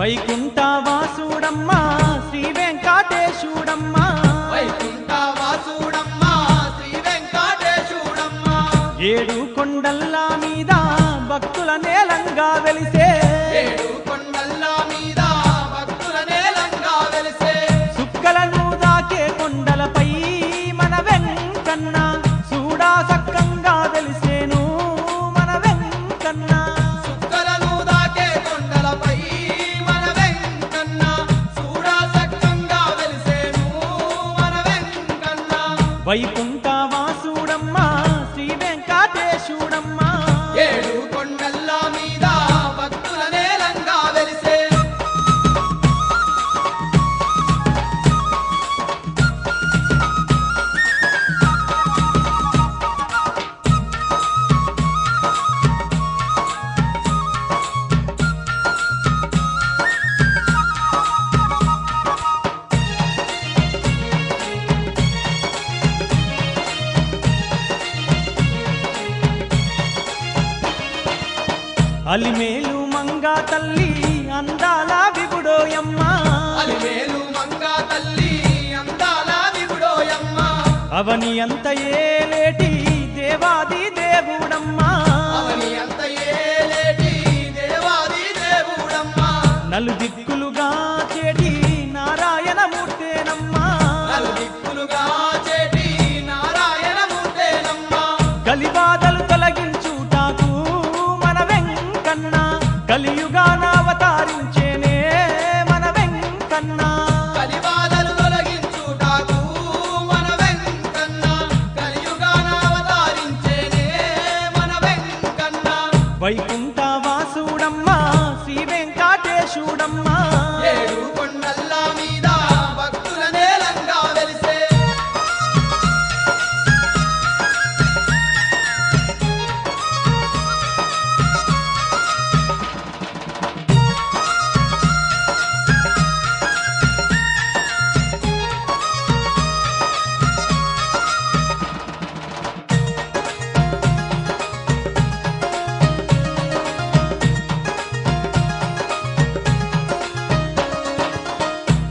వైకుంఠవాసుడమ్మా శ్రీ వెంకటేశుడమ్మా వైకుంఠవాసుడమ్మా శ్రీ వెంకటేశుడమ్మా ఏడు కొండల మీద భక్తుల నేలంగా వెలిసే ఏడు కొండల మీద భక్తుల నేలంగా వెలిసే సుక్కలను దాకే కొండలపై మన వెంకన్న చూడా సక్కంగా వెలిసేను మన వెంకన్న సుక్కలను దాకే కొండలపై మన వెంకన్న చూడా సక్కంగా వెలిసేను మన వెంకన్న వైకుంఠవాసుడమ్మా శ్రీ వెంకటేశుడమ్మా ఏడు కొండల మీద భక్తుల నేలంగా వెలిసే అలిమేలు మంగా తల్లి అందాల విగుడోయమ్మ అలివేలు మంగా తల్లి అందాల విగుడోయమ్మ అవని అంత ఏలేటి దేవాది దేవుడమ్మా అవని అంత ఏలేటి దేవాది దేవుడమ్మ నలు దిక్కులుగా చేటి నారాయణమూర్తేనమ్మా నలుదిక్కులుగా చేటి నారాయణమూర్తేనమ్మ కలిబాధలు తొలగించుటాకు మన వెంకన్న కలియుగాన అవతారించేనే మన వెంకన్న కలిబాధలు తొలగించుటాకు మన వెంకన్న కలియుగాన అవతరించేనే మన వెంకన్న వైకుంఠవాసుడమ్మా శ్రీ వెంకటేశుడమ్మా ఏడు కొండల మీద భక్తుల నేలంగా వెలిసే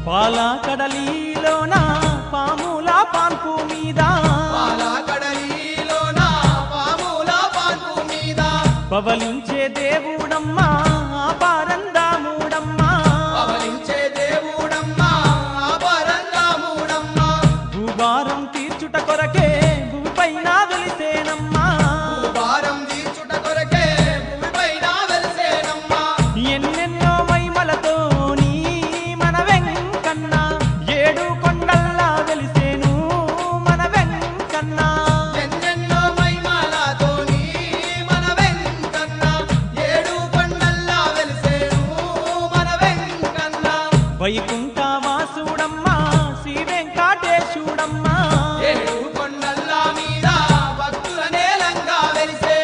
పాల కడలిలోన పాముల పాన్పు మీద పాలకడలిలోన పాముల పాన్పు మీద పవలించే దేవుడమ్మా పారందాముడమ్మా పవలించే దేవుడమ్మా పరందాముడమ్మా భూభారం తీర్చుట కొరకే భూపైన వెలిసేనమ్మా భారం తీర్చుట కొరకే భూమిపైన వెలిసేనమ్మా ఎన్నెన్నో మైమలతోని మన వెంకన్న ఏడు కొండల్లా వెలిసేను మన వెంకన్న ఎన్నెన్నో మహిమలతోని మన వెంకన్న ఏడు కొండల్లా వెలిసేను మన వెంకన్న వైకుంఠవాసుడమ్మా శ్రీ వెంకటేశుడమ్మా ఏడు కొండల మీద భక్తుల నేలంగా వెలిసే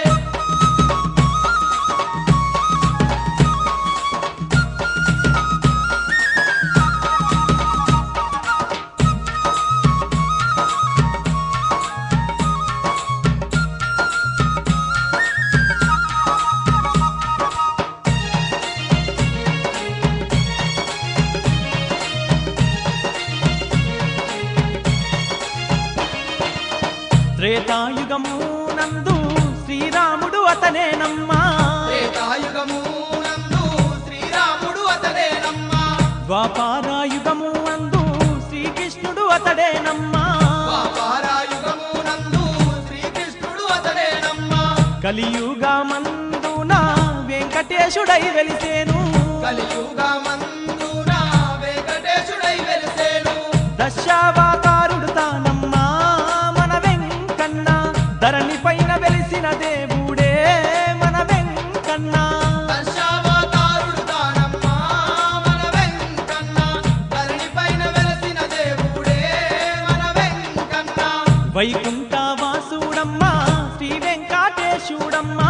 త్రేతాయుగము నందు శ్రీరాముడు అతనేనమ్మా త్రేతాయుగము నందు శ్రీరాముడు అతడేనమ్మా ద్వాపారాయుగము నందు శ్రీకృష్ణుడు అతడేనమ్మా ద్వాపరాయుగము నందు శ్రీకృష్ణుడు అతడేనమ్మా కలియుగమందున వెంకటేశుడై వెలిసేను కలియుగమందున వెంకటేశుడై వెలిసేను దశావతారుడు తానమ్మా మన వెంకన్న ధరణి పైన వెలిసిన దేవుడే మన వెంకన్న దశావతారుడు తానమ్మా మన వెంకన్న ధరణిపైన వెలసిన దేవుడే మన వెంకన్న వైకుంఠవాసుడమ్మా శ్రీ వెంకటేశుడమ్మా